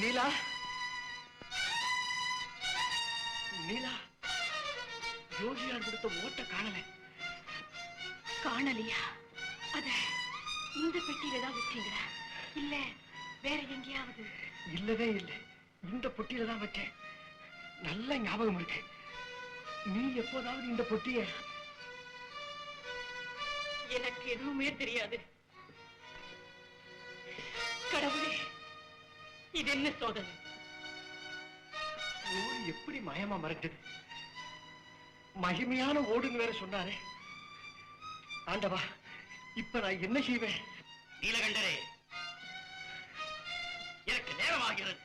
நீலா, நீலா, யோகியார் கொடுத்த ஓட்ட காணல. காணலையா? அத இந்த பெட்டியில தான் வச்சீங்களா? இல்ல வேற எங்கேயாவது? இல்லவே இல்லை, இந்த பொட்டியில தான் வச்சேன். நல்ல ஞாபகம் இருக்கு. நீ எப்போதாவது இந்த பொட்டிய? எனக்கு எதுவுமே தெரியாது. கடவுளே, இது என்ன சோதனை? ஓடு எப்படி மயமா மறைஞ்சது? மகிமையான ஓடுன்னு வேற சொன்னாரே. ஆண்டவா, இப்ப நான் என்ன செய்வேன்? நீலகண்டரே, எனக்கு நேரமாகிறது.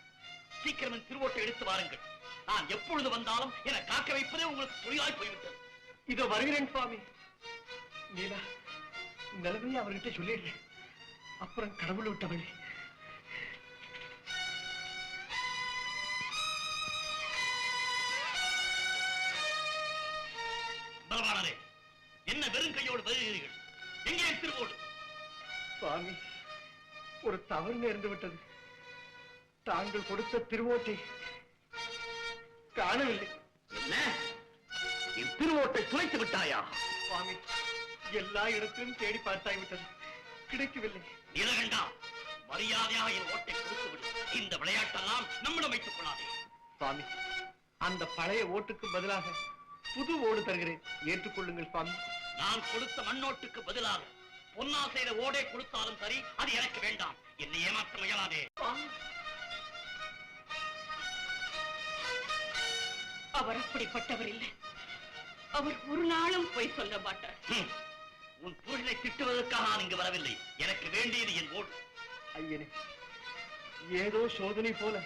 சீக்கிரம் திருவோட்டை எடுத்து வாருங்கள். நான் எப்பொழுது வந்தாலும் என காக்க வைப்பதே உங்களுக்கு தொழிலாய் போய்விட்டது. இதோ வருகிறேன் சுவாமி. நீலா, நிலைமையை அவர்கிட்ட சொல்லிடுறேன். அப்புறம் கடவுள் விட்டவழி. பலவானரே, என்ன வெறும் கையோடு வருகிறீர்கள்? எங்கே திருவோடு? சுவாமி, ஒரு தவறு நேர்ந்து விட்டது. தாங்கள் கொடுத்த திருவோட்டை காணவில்லை. என்ன, என் திருவோட்டை துளைத்து விட்டாயா? சுவாமி, எல்லா இடத்திலும் தேடி பார்த்தாய்விட்டது, கிடைக்கவில்லை. நீலகண்டா, மரியாதையாக என் ஓட்டை கொடுத்து விடு. இந்த விளையாட்டெல்லாம் நம்மிடம் வைத்துக் கொள்ளாதே. சுவாமி, அந்த பழைய ஓட்டுக்கு பதிலாக புது ஓடு தருகிறேன், ஏற்றுக்கொள்ளுங்கள் சுவாமி. நான் கொடுத்த மண்ணோட்டுக்கு பதிலாக பொன்னா செய்த ஓடை கொடுத்தாலும் சரி, அது எனக்கு வேண்டாம். என்னை ஏமாற்ற முயலாதே. அவர் அப்படிப்பட்டவர் இல்லை. அவர் ஒரு நாளும் போய் சொல்ல மாட்டார். உன் புகழை திட்டுவதற்காக நான் இங்கு வரவில்லை. எனக்கு வேண்டியது என் ஓடு. ஐயனே, ஏதோ சோதனை போல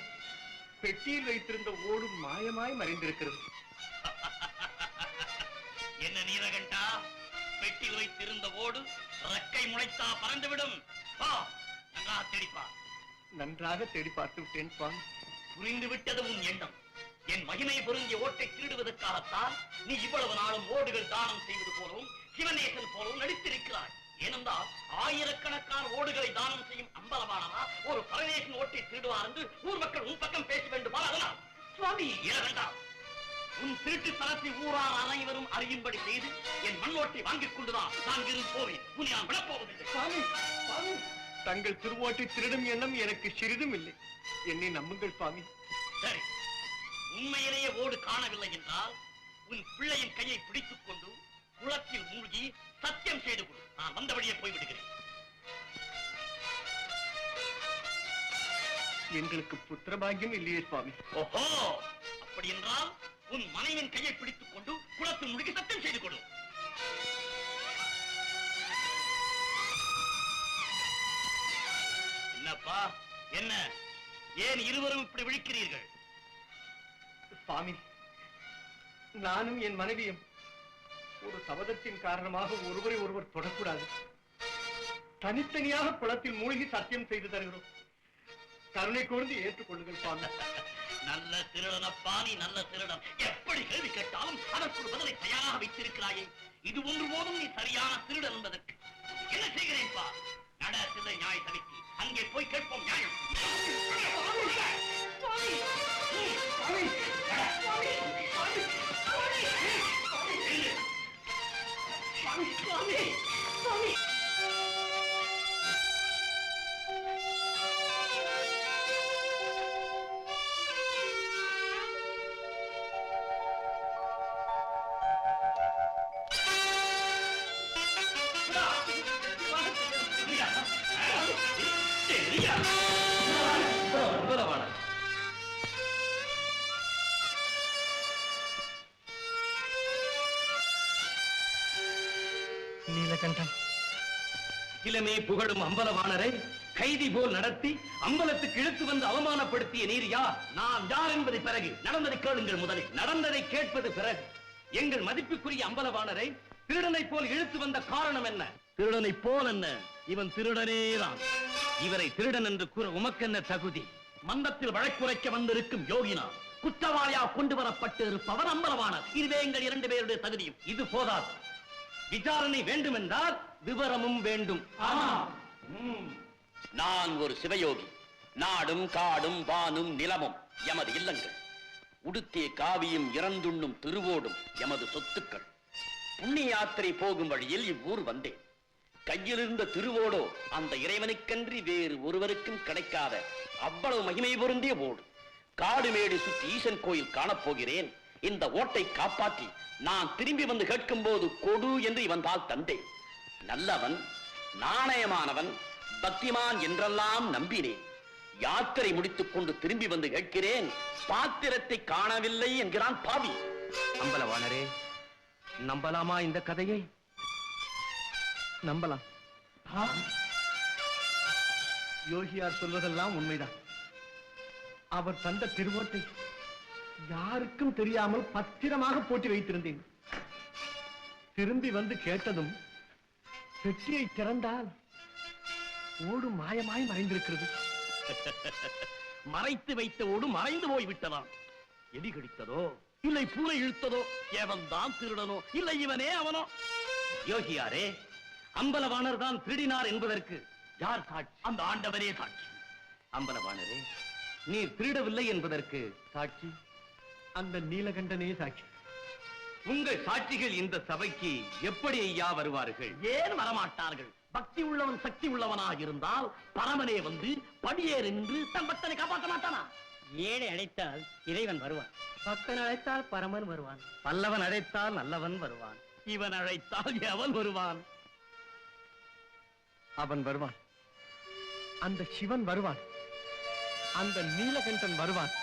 பெட்டியில் வைத்திருந்த ஓடு மாயமாய் மறைந்திருக்கிறது. என்ன நீலகண்டா, பெட்டியில் வைத்திருந்த ஓடு ரெக்கை முளைத்தா பறந்துவிடும். நன்றாக தேடிப்பார். நன்றாக தேடி பார்த்து விட்டேன் சுவாமி. புரிந்து விட்டது உன் எண்ணம். என் மகிமை பொருந்திய ஓட்டை திருடுவதற்காகத்தான் நீ இவ்வளவு நாளும் ஓடுகள் தானம் செய்வது போலவும் சிவநேசன் போலவும் நடித்திருக்கிறாய். ஏனென்றால் ஆயிரக்கணக்கான ஓடுகளை தானம் செய்யும் அம்பலமானவா ஒரு பரதேசன் ஓட்டை திருடுவார் என்று ஊர் மக்கள் உன் பக்கம் பேச வேண்டுமா? அதனால் சுவாமி, வேண்டாம். உன் திருட்டு தரத்தை ஊரார் அனைவரும் அறியும்படி செய்து என் மண்ணோட்டை வாங்கிக் கொண்டுதான் நான் இருந்து போவேன். உன்னை நான் விடப்போவதில்லை. சுவாமி, சுவாமி, தங்கள் திருவோட்டை திருடும் எண்ணம் எனக்கு சிறிதும் இல்லை. என்னை நம்புங்கள் சுவாமி. சரி, உண்மையிலேயே ஓடு காணவில்லை என்றால் உன் பிள்ளையின் கையை பிடித்துக் கொண்டு குளத்தில் மூழ்கி சத்தியம் செய்து கொடு. நான் வந்தபடியே போய்விடுகிறேன். எங்களுக்கு புத்திரபாகியம் இல்லையே சுவாமி. ஓஹோ, அப்படி என்றால் உன் மனைவின் கையை பிடித்துக் கொண்டு குளத்தில் மூழ்கி சத்தியம் செய்து கொடு. என்னப்பா, என்ன, ஏன் இருவரும் இப்படி விழிக்கிறீர்கள்? சுவாமி, நானும் என் மனைவியும் ஒரு சபதத்தின் காரணமாக ஒருவரை ஒருவர் தொடக்கூடாது. தனித்தனியாக குளத்தில் மூழ்கி சத்தியம் செய்து தருகிறோம். கருணை கொண்டு ஏற்றுக்கொள்ளுங்கள் சுவாமி. நல்ல திருடனப்பா, நீ நல்ல திருடன். எப்படி கேள்வி கேட்டாலும் அதற்கு ஒரு பதிலை தயாராக வைத்திருக்கிறாயே. இது ஒன்று போதும் நீ சரியான திருடன் என்பதற்கு. என்ன செய்கிறேன்பா? நட சிலை நியாய சபைக்கு அங்கே போய் கேட்போம் நியாயம். நீலகண்டம், இளமே புகழும் அம்பலவாணரை கைதி போல் நடத்தி அம்பலத்துக்கு இழுத்து வந்து அவமானப்படுத்திய நீர் யார்? நான் யார் என்பதை பிறகு நடந்ததை கேளுங்கள். முதலில் நடந்ததை கேட்பது பிறகு. எங்கள் மதிப்புக்குரிய அம்பலவாணரை திருடனை போல் இழுத்து வந்த காரணம் என்ன? திருடனை போல் என்ன, இவன் திருடனேதான். இவரை திருடன் என்று கூற உமக்கென்ன தகுதி? மந்தத்தில் வழக்குரைக்க வந்திருக்கும் யோகினா குற்றவாளியா கொண்டு வரப்பட்டு இருப்பவர் அம்பலவாணர். இதுவே எங்கள் இரண்டு பேருடைய தகுதியும். இது போதாது, விசாரணை வேண்டும் என்றால் விவரமும் வேண்டும். நான் ஒரு சிவயோகி. நாடும் காடும் வானும் நிலமும் எமது இல்லங்கள், உடுத்திய காவியும் இறந்துண்ணும் திருவோடும் எமது சொத்துக்கள். புண்ணிய யாத்திரை போகும் வழியில் இவ்வூர் வந்தேன். கையிலிருந்த திருவோடோ அந்த இறைவனுக்கன்றி வேறு ஒருவருக்கும் கிடைக்காத அவ்வளவு மகிமை பொருந்திய ஓடு. காடு மேடு சுற்றி ஈசன் கோயில் காணப்போகிறேன். இந்த ஓட்டை காப்பாற்றி நான் திரும்பி வந்து கேட்கும் போது கொடு என்று இவன் தால் தந்தேன். நல்லவன், நாணயமானவன், பக்திமான் என்றெல்லாம் நம்பினேன். யாத்திரை முடித்துக் கொண்டு திரும்பி வந்து கேட்கிறேன், பாத்திரத்தை காணவில்லை என்கிறான் பாவி. அம்பலவாணரே, நம்பலாமா இந்த கதையை? நம்பலாம். யோகியார் சொல்வதெல்லாம் உண்மைதான். அவர் தந்த திருவோட்டை யாருக்கும் தெரியாமல் பத்திரமாக போட்டி வைத்திருந்தேன். திரும்பி வந்து கேட்டதும் பெட்டியை திறந்தால் ஓடு மாயமாய் மறைந்திருக்கிறது. மறைத்து வைத்த ஓடு மறைந்து போய் விட்டதாம். எலி கடித்ததோ இல்லை பூனை இழுத்ததோ, எவன் தான் திருடனோ இல்லை இவனே அவனோ? யோகியாரே, அம்பலவாணர் தான் திருடினார் என்பதற்கு யார் சாட்சி? அந்த ஆண்டவரே சாட்சி. அம்பலவாணரே, நீர் திருடவில்லை என்பதற்கு சாட்சி? அந்த நீலகண்டனே சாட்சி. உங்கள் சாட்சிகள் இந்த சபைக்கு எப்படி ஐயா வருவார்கள்? ஏன் வரமாட்டார்கள்? பக்தி உள்ளவன் சக்தி உள்ளவனாக இருந்தால் பரமனே வந்து படியேறு என்று தன் பக்தனை காப்பாற்ற மாட்டானா? ஏழை அழைத்தால் இறைவன் வருவான், பக்தன் அழைத்தால் பரமன் வருவான், பல்லவன் அழைத்தால் நல்லவன் வருவான். இவன் அழைத்தால் எவன் வருவான்? அவன் வருவான். அந்த சிவன் வருவான். அந்த நீலகண்டன் வருவான்.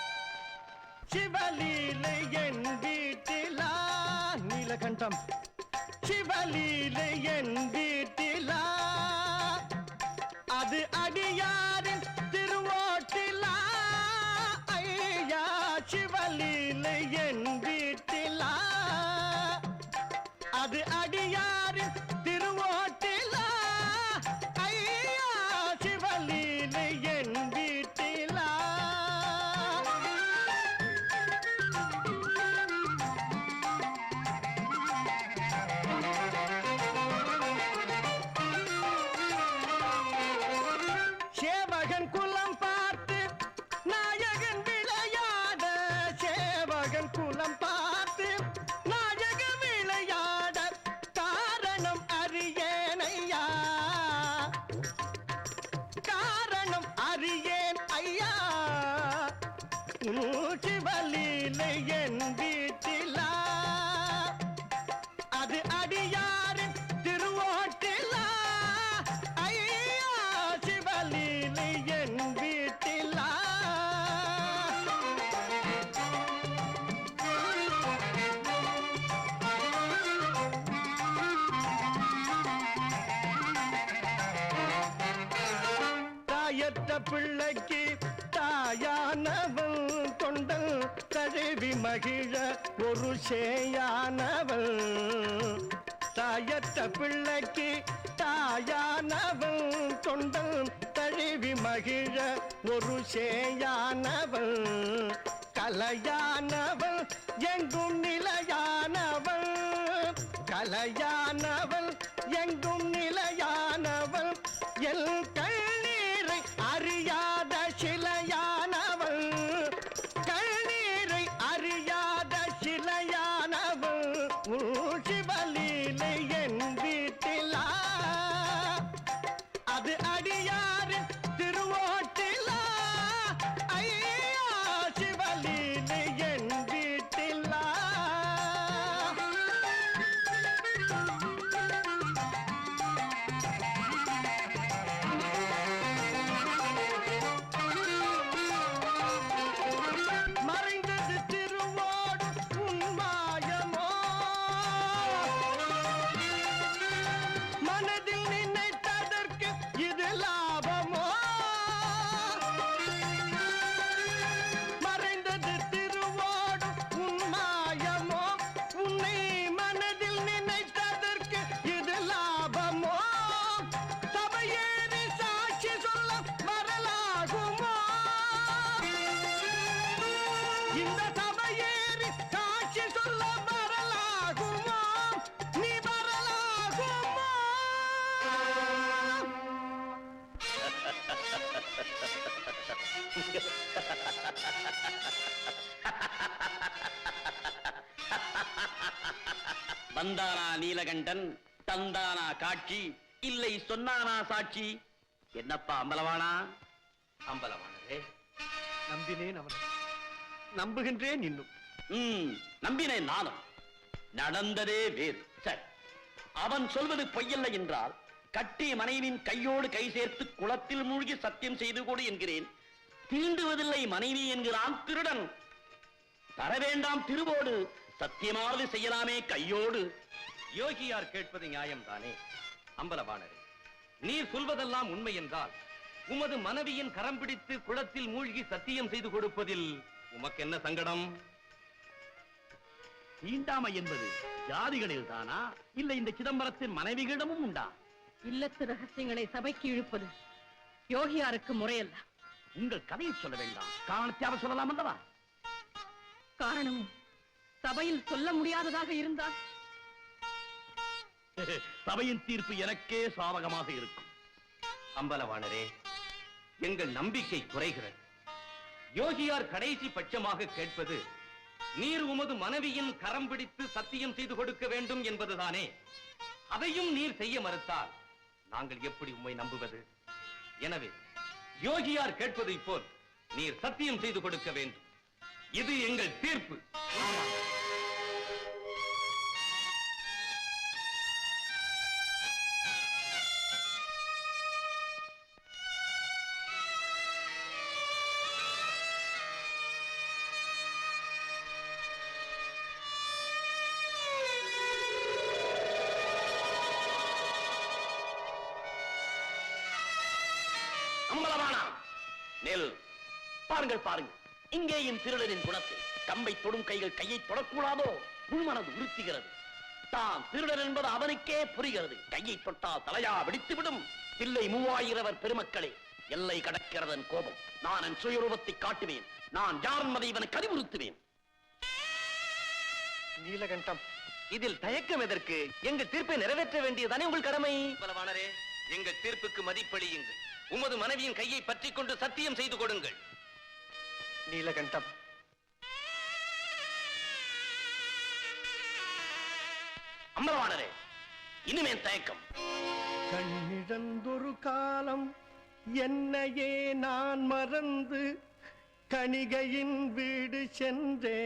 சிவலீலை என் வீட்டிலா நீலகண்டம், சிவலீலை என் வீட்டிலா, அது அடியாரின் திருவோட்டிலா. ஐயா, சிவலீலை என் வீட்டிலா, அது அடியாரின் திருவோட்டிலா. ஐயா, சிவலீலை என் வீட்டிலா. சேவகன் குலம் பார்த்து நாயகன் விளையாட, சேவகன் குலம் பார்த்து நாயகன் விளையாட, காரணம் அறியேனையா, காரணம் அறியேன் ஐயா. சிவலீலை என் வீட்டிலா, அது அடியாரின் திருவோட்டிலா. ஐயா, சிவலீலை என் வீட்டிலா. தாயற்ற பிள்ளைக்கு தாயானவள், தொண்டல் தழுவி மகிழ ஒரு சேயானவள். தாயற்ற பிள்ளைக்கு தாயானவள், தொண்டல் தழுவி மகிழ ஒரு சேயானவள். கலையானவள் எங்கும் நிலையானவள், கலையானவள் எங்கும் நிலையானவள். எல் கண்ணீரை அறியாத சிலையானவள், கண்ணீரை அறியாத சிலையானவள். சிவலீலை என் வீட்டிலா, அது அடியாரின் திருவோட்டிலா. ஐயா, சிவலீலை என் வீட்டிலா. வந்தானா நீலகண்டன், தந்தானா காட்சி, இல்லை சொன்னானா சாட்சி? என்னப்பா அம்பலவானா? அம்பலவானரே, நம்பினேன் அவனை, நம்புகின்றேன் இன்னும். நம்பினேன் நானும். நடந்ததே வேறு. சரி, அவன் சொல்வது பொய்யல்ல என்றால் கட்டிய மனைவியின் கையோடு கை சேர்த்து குளத்தில் மூழ்கி சத்தியம் செய்து கொடு என்கிறேன். தீண்டுவதில்லை மனைவி என்கிறான் திருடன். தர வேண்டாம் திருவோடு, சத்தியமாவது செய்யலாமே கையோடு. யோகியார் கேட்பது நியாயம்தானே? அம்பலவாணரே, நீர் சொல்வதெல்லாம் உண்மை என்றால் உமது மனைவியின் கரம் பிடித்து குளத்தில் மூழ்கி சத்தியம் செய்து கொடுப்பதில் உமக்கு என்ன சங்கடம்? தீண்டாமை என்பது ஜாதிகளில் தானா, இல்லை இந்த சிதம்பரத்தின் மனைவிகளிடமும் உண்டா? இல்லத்து ரகசியங்களை சபைக்கு இழுப்பது யோகியாருக்கு முறையல்ல. உங்கள் கதையை சொல்ல வேண்டாம், காரணத்தை சொல்லலாம் அல்லவா? காரணமும் சபையில் சொல்ல முடியாததாக இருந்தால் சபையின் தீர்ப்பு எனக்கே சாதகமாக இருக்கும். அம்பலவாணரே, எங்கள் நம்பிக்கை குறைகிறது. யோகியார் கடைசி பட்சமாக கேட்பது நீர் உமது மனைவியின் கரம் பிடித்து சத்தியம் செய்து கொடுக்க வேண்டும் என்பதுதானே? அதையும் நீர் செய்ய மறுத்தால் நாங்கள் எப்படி உம்மை நம்புவது? எனவே யோகியார் கேட்பதை போல் நீர் சத்தியம் செய்து கொடுக்க வேண்டும். இது எங்கள் தீர்ப்பு. பாருங்கள் பாருங்கள், இங்கேயும் திருடனின் குணத்தை. கம்பை தொடும் கைகள் கையை தொடக்கூடாதோ? உள்மனது உறுத்துகிறது. தான் திருடன் என்பது அவனுக்கே புரிகிறது. கையை தொட்டால் தலையா வெடித்துவிடும். தில்லை 3000 பெருமக்களே, எல்லை கடக்கிறதன் கோபம். நான் என் சுயரூபத்தை காட்டுவேன். நான் யார் என்பதை இவனுக்கு அறிவுறுத்துவேன். நீலகண்டம், இதில் தயக்கம் எதற்கு? எங்கள் தீர்ப்பை நிறைவேற்ற வேண்டியதானே உங்கள் கடமை. பலவானரே, எங்கள் தீர்ப்புக்கு மதிப்பளியுங்கள். உமது மனைவியின் கையை பற்றிக் கொண்டு சத்தியம் செய்து கொடுங்கள். நீலகண்டம், அம்பலவாணரே, இனிமே தயக்கம்? கண்ணிழந்தொரு காலம் என்னையே நான் மறந்து கணிகையின் வீடு சென்றேன்.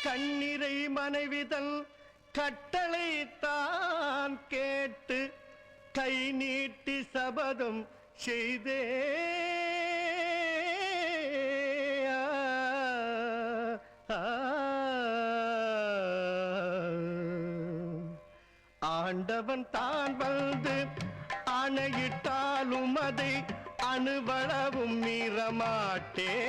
கண்ணிறை மனைவிதன் கட்டளை தான் கேட்டு கை நீட்டி சபதம் செய்தே. ஆண்டவன் தான் வந்து ஆணையிட்டாலும் அதை அணுவளவும் மீறமாட்டேன்.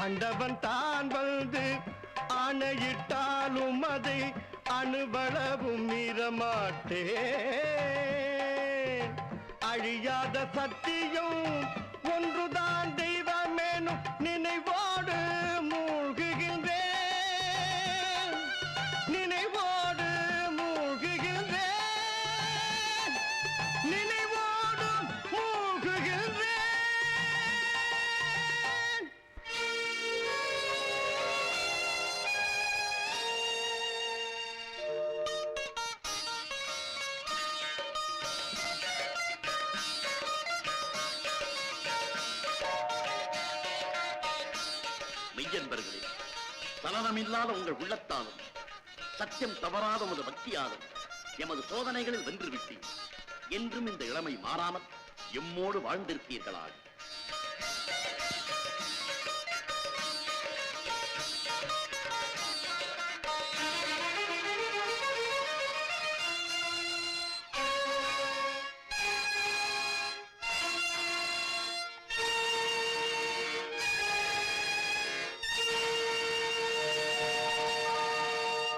ஆண்டவன் தான் வந்து ஆணையிட்டாலும் அதை அணுவளவும் மீறமாட்டேன். அழியாத சத்தியம் ஒன்றுதான் தெய்வமேனும் நினைவோடு மூழ்குகின்றேன். நினைவோடு மூழ்குகின்றேன். நினைவோடு மூழ்குகின்றேன். மெய்யன்பர்களே, சலனமில்லாத உங்கள் உள்ளத்தாலும் சத்தியம் தவறாத உமது பக்தியாலும் எமது சோதனைகளில் வென்றுவிட்டீர். என்றும் இந்த இளமை மாறாமல் எம்மோடு வாழ்ந்திருப்பீர்களாக.